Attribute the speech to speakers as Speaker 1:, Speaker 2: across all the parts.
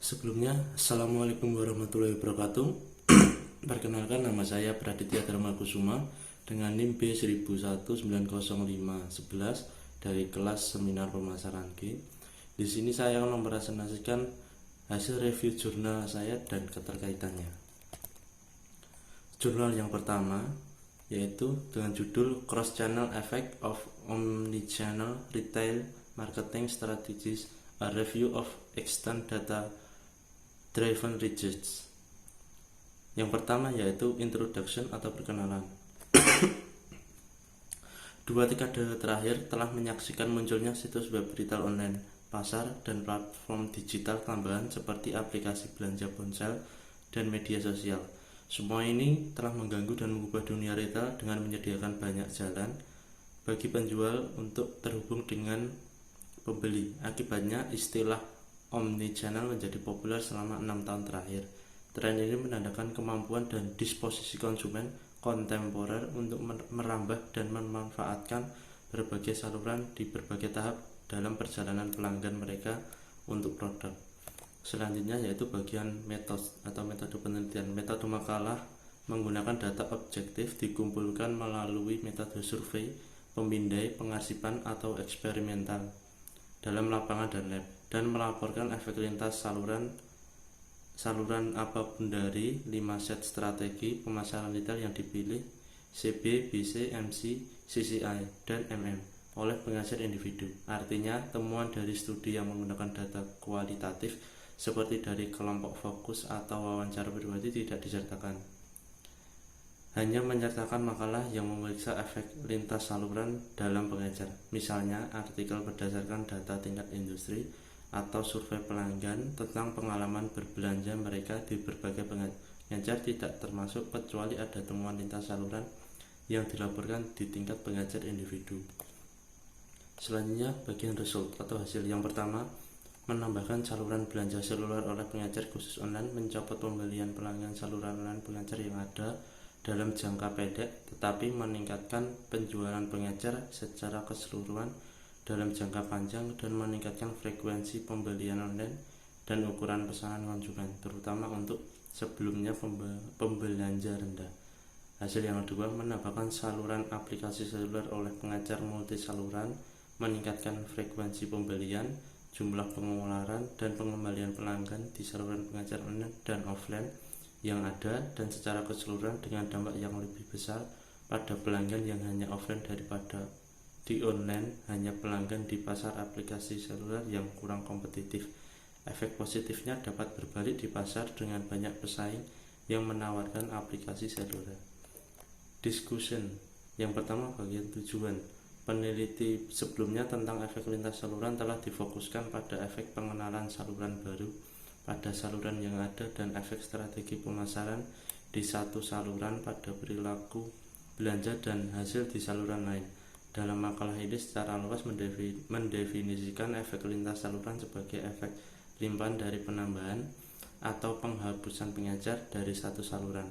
Speaker 1: Sebelumnya, Assalamualaikum warahmatullahi wabarakatuh. Perkenalkan, nama saya Praditya Dharma Kusuma dengan NIM B10190511 dari kelas Seminar Pemasaran G. Di sini saya akan mempresentasikan hasil review jurnal saya dan keterkaitannya. Jurnal yang pertama yaitu dengan judul Cross Channel Effect of Omnichannel Retail Marketing Strategies, a Review of Extant Data Driven Research. Yang pertama yaitu introduction atau perkenalan. 2 dekade terakhir telah menyaksikan munculnya situs web retail online, pasar, dan platform digital tambahan seperti aplikasi belanja ponsel dan media sosial. Semua ini telah mengganggu dan mengubah dunia retail dengan menyediakan banyak jalan bagi penjual untuk terhubung dengan pembeli. Akibatnya istilah omnichannel menjadi populer selama 6 tahun terakhir. Tren ini menandakan kemampuan dan disposisi konsumen kontemporer untuk merambah dan memanfaatkan berbagai saluran di berbagai tahap dalam perjalanan pelanggan mereka untuk produk. Selanjutnya yaitu bagian metode penelitian. Metode makalah menggunakan data objektif dikumpulkan melalui metode survei, pemindai, pengarsipan atau eksperimental dalam lapangan dan lab, dan melaporkan efek lintas saluran apapun dari 5 set strategi pemasaran retail yang dipilih CB, BC, MC, CCI, dan MM oleh pengajar individu. Artinya, temuan dari studi yang menggunakan data kualitatif seperti dari kelompok fokus atau wawancara pribadi tidak disertakan. Hanya menyertakan makalah yang memeriksa efek lintas saluran dalam pengecer. Misalnya, artikel berdasarkan data tingkat industri atau survei pelanggan tentang pengalaman berbelanja mereka di berbagai pengecer tidak termasuk kecuali ada temuan lintas saluran yang dilaporkan di tingkat pengecer individu. Selanjutnya, bagian result atau hasil. Yang pertama, menambahkan saluran belanja seluler oleh pengecer khusus online, mencopot pembelian pelanggan saluran online pengecer yang ada dalam jangka pendek, tetapi meningkatkan penjualan pengecer secara keseluruhan dalam jangka panjang, dan meningkatkan frekuensi pembelian online dan ukuran pesanan konsumen, terutama untuk sebelumnya pembelanja rendah. Hasil yang kedua, menambahkan saluran aplikasi seluler oleh pengecer multi saluran, meningkatkan frekuensi pembelian, jumlah pengeluaran, dan pengembalian pelanggan di saluran pengecer online dan offline yang ada, dan secara keseluruhan dengan dampak yang lebih besar pada pelanggan yang hanya offline daripada di online, hanya pelanggan di pasar aplikasi seluler yang kurang kompetitif. Efek positifnya dapat berbalik di pasar dengan banyak pesaing yang menawarkan aplikasi seluler. Discussion. Yang pertama, bagian tujuan. Peneliti sebelumnya tentang efek lintas saluran telah difokuskan pada efek pengenalan saluran baru pada saluran yang ada dan efek strategi pemasaran di satu saluran pada perilaku belanja dan hasil di saluran lain. Dalam makalah ini secara luas mendefinisikan efek lintas saluran sebagai efek limpahan dari penambahan atau penghapusan pengecer dari satu saluran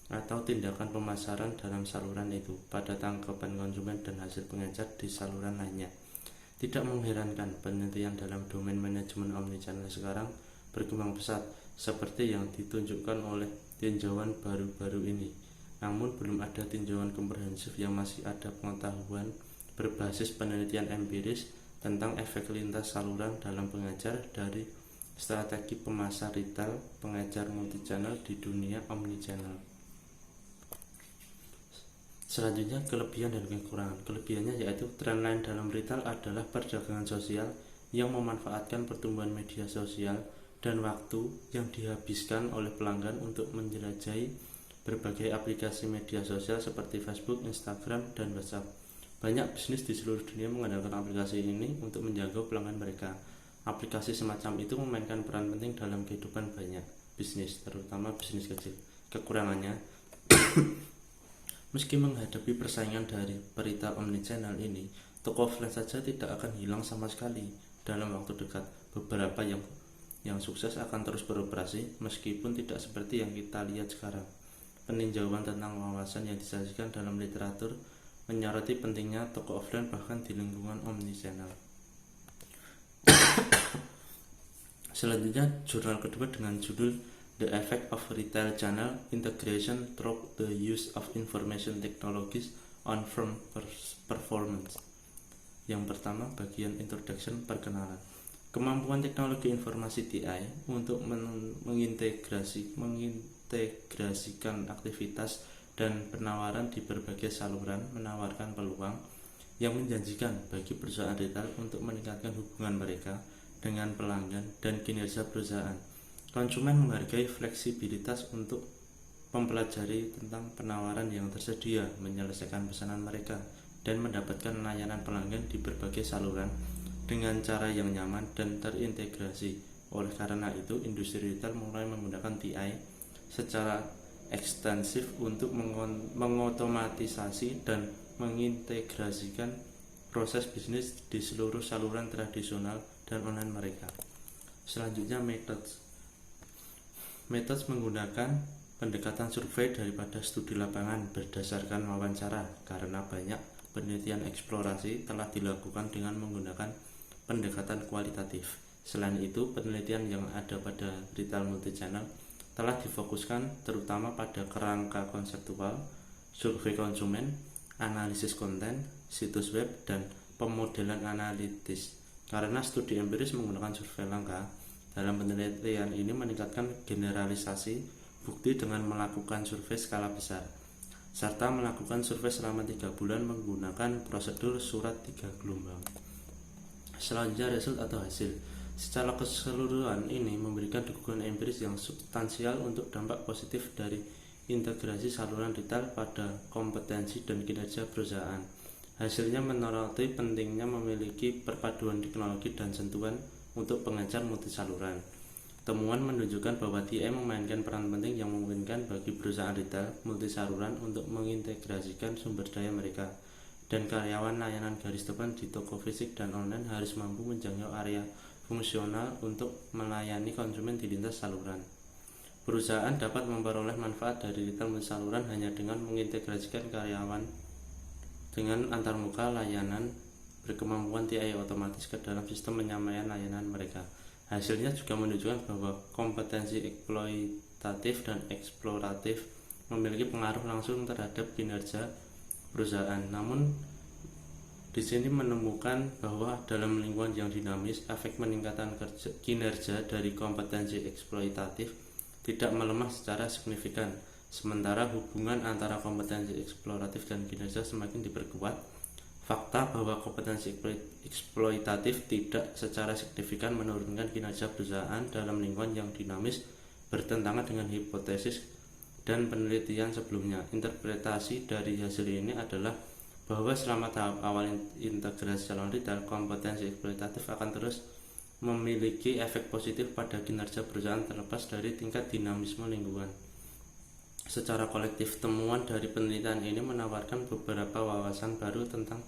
Speaker 1: atau tindakan pemasaran dalam saluran itu pada tanggapan konsumen dan hasil pengecer di saluran lainnya. Tidak mengherankan, penelitian dalam domain manajemen omnichannel sekarang berkembang pesat seperti yang ditunjukkan oleh tinjauan baru-baru ini. Namun belum ada tinjauan komprehensif yang masih ada pengetahuan berbasis penelitian empiris tentang efek lintas saluran dalam pengecer dari strategi pemasar retail pengecer multichannel di dunia omnichannel. Selanjutnya, kelebihan dan kekurangan. Kelebihannya yaitu tren lain dalam retail adalah perdagangan sosial yang memanfaatkan pertumbuhan media sosial dan waktu yang dihabiskan oleh pelanggan untuk menjelajahi berbagai aplikasi media sosial seperti Facebook, Instagram, dan WhatsApp. Banyak bisnis di seluruh dunia mengandalkan aplikasi ini untuk menjaga pelanggan mereka. Aplikasi semacam itu memainkan peran penting dalam kehidupan banyak bisnis, terutama bisnis kecil. Kekurangannya, meski menghadapi persaingan dari retail omnichannel ini, toko offline saja tidak akan hilang sama sekali dalam waktu dekat. Beberapa yang sukses akan terus beroperasi meskipun tidak seperti yang kita lihat sekarang. Peninjauan tentang wawasan yang disajikan dalam literatur menyoroti pentingnya toko offline bahkan di lingkungan omnichannel. Selanjutnya jurnal kedua dengan judul The Effect of Retail Channel Integration Through the Use of Information Technologies on Firm Performance. Yang pertama, bagian introduction, perkenalan. Kemampuan teknologi informasi TI untuk mengintegrasikan aktivitas dan penawaran di berbagai saluran menawarkan peluang yang menjanjikan bagi perusahaan retail untuk meningkatkan hubungan mereka dengan pelanggan dan kinerja perusahaan. Konsumen menghargai fleksibilitas untuk mempelajari tentang penawaran yang tersedia, menyelesaikan pesanan mereka, dan mendapatkan layanan pelanggan di berbagai saluran dengan cara yang nyaman dan terintegrasi. Oleh karena itu, industri retail mulai menggunakan TI secara ekstensif untuk mengotomatisasi dan mengintegrasikan proses bisnis di seluruh saluran tradisional dan online mereka. Selanjutnya, metode menggunakan pendekatan survei daripada studi lapangan berdasarkan wawancara, karena banyak penelitian eksplorasi telah dilakukan dengan menggunakan pendekatan kualitatif. Selain itu, penelitian yang ada pada retail multi-channel telah difokuskan terutama pada kerangka konseptual, survei konsumen, analisis konten, situs web, dan pemodelan analitis. Karena studi empiris menggunakan survei langka, dalam penelitian ini meningkatkan generalisasi bukti dengan melakukan survei skala besar, serta melakukan survei selama 3 bulan menggunakan prosedur surat 3 gelombang. Selanjutnya, result atau hasil. Secara keseluruhan ini memberikan dukungan empiris yang substansial untuk dampak positif dari integrasi saluran retail pada kompetensi dan kinerja perusahaan. Hasilnya menyoroti pentingnya memiliki perpaduan teknologi dan sentuhan untuk pengejar multi saluran. Temuan menunjukkan bahwa TI memainkan peran penting yang memungkinkan bagi perusahaan retail multi saluran untuk mengintegrasikan sumber daya mereka, dan karyawan layanan garis depan di toko fisik dan online harus mampu menjangkau area fungsional untuk melayani konsumen di lintas saluran. Perusahaan dapat memperoleh manfaat dari retail multi saluran hanya dengan mengintegrasikan karyawan dengan antarmuka layanan berkemampuan TI otomatis ke dalam sistem penyampaian layanan mereka. Hasilnya juga menunjukkan bahwa kompetensi eksploitatif dan eksploratif memiliki pengaruh langsung terhadap kinerja perusahaan. Namun di sini menemukan bahwa dalam lingkungan yang dinamis, efek peningkatan kinerja dari kompetensi eksploitatif tidak melemah secara signifikan, sementara hubungan antara kompetensi eksploratif dan kinerja semakin diperkuat. Fakta bahwa kompetensi eksploitatif tidak secara signifikan menurunkan kinerja perusahaan dalam lingkungan yang dinamis bertentangan dengan hipotesis dan penelitian sebelumnya. Interpretasi dari hasil ini adalah bahwa selama tahap awal integrasi saluran retail, kompetensi eksploitatif akan terus memiliki efek positif pada kinerja perusahaan terlepas dari tingkat dinamisme lingkungan. Secara kolektif, temuan dari penelitian ini menawarkan beberapa wawasan baru tentang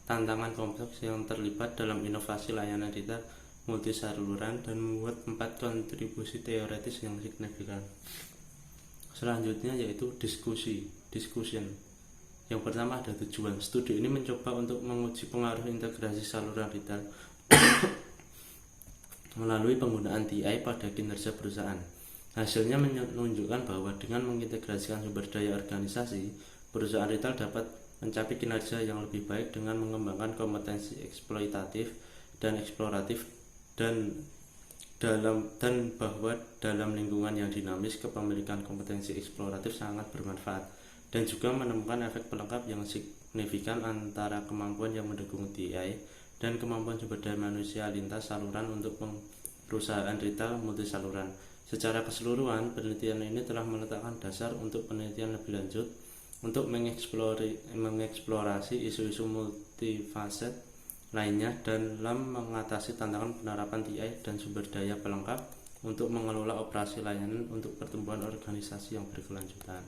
Speaker 1: tantangan kompleks yang terlibat dalam inovasi layanan retail multisaluran dan membuat 4 kontribusi teoretis yang signifikan. Selanjutnya yaitu discussion. Yang pertama ada tujuan. Studi ini mencoba untuk menguji pengaruh integrasi saluran retail melalui penggunaan TI pada kinerja perusahaan. Hasilnya menunjukkan bahwa dengan mengintegrasikan sumber daya organisasi, perusahaan retail dapat mencapai kinerja yang lebih baik dengan mengembangkan kompetensi eksploitatif dan eksploratif dan bahwa dalam lingkungan yang dinamis kepemilikan kompetensi eksploratif sangat bermanfaat, dan juga menemukan efek pelengkap yang signifikan antara kemampuan yang mendukung TI dan kemampuan sumber daya manusia lintas saluran untuk perusahaan retail multisaluran. Secara keseluruhan, penelitian ini telah meletakkan dasar untuk penelitian lebih lanjut untuk mengeksplorasi isu-isu multifaset lainnya dalam mengatasi tantangan penerapan TI dan sumber daya pelengkap untuk mengelola operasi layanan untuk pertumbuhan organisasi yang berkelanjutan.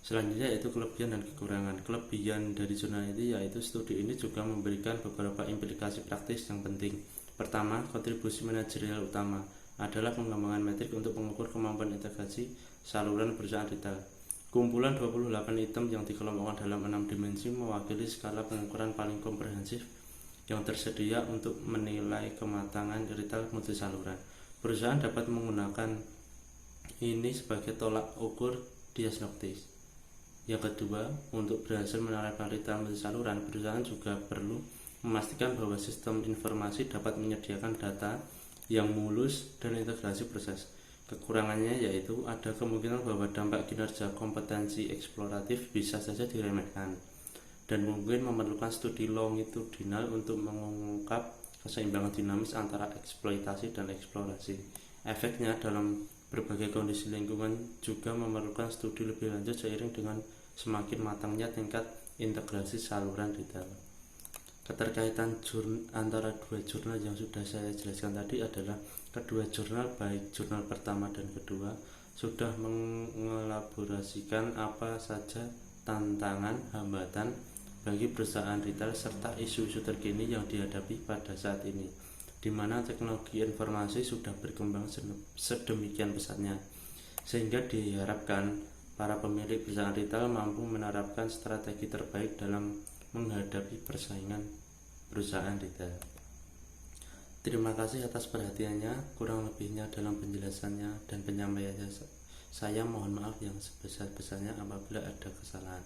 Speaker 1: Selanjutnya yaitu kelebihan dan kekurangan. Kelebihan dari jurnal ini yaitu studi ini juga memberikan beberapa implikasi praktis yang penting. Pertama, kontribusi manajerial utama adalah pengembangan metrik untuk mengukur kemampuan integrasi saluran perusahaan retail. Kumpulan 28 item yang dikelompokkan dalam 6 dimensi mewakili skala pengukuran paling komprehensif yang tersedia untuk menilai kematangan retail multisaluran. Perusahaan dapat menggunakan ini sebagai tolak ukur diagnostis. Yang kedua, untuk berhasil menerapkan retail multisaluran, perusahaan juga perlu memastikan bahwa sistem informasi dapat menyediakan data yang mulus dan integrasi proses. Kekurangannya yaitu ada kemungkinan bahwa dampak kinerja kompetensi eksploratif bisa saja diremehkan dan mungkin memerlukan studi longitudinal untuk mengungkap keseimbangan dinamis antara eksploitasi dan eksplorasi. Efeknya dalam berbagai kondisi lingkungan juga memerlukan studi lebih lanjut seiring dengan semakin matangnya tingkat integrasi saluran retail. Keterkaitan antara dua jurnal yang sudah saya jelaskan tadi adalah kedua jurnal, baik jurnal pertama dan kedua, sudah mengelaborasikan apa saja tantangan, hambatan bagi perusahaan retail serta isu-isu terkini yang dihadapi pada saat ini, di mana teknologi informasi sudah berkembang sedemikian pesatnya, sehingga diharapkan para pemilik perusahaan retail mampu menerapkan strategi terbaik dalam menghadapi persaingan perusahaan retail. Terima kasih atas perhatiannya, kurang lebihnya dalam penjelasannya dan penyampaiannya saya mohon maaf yang sebesar-besarnya apabila ada kesalahan.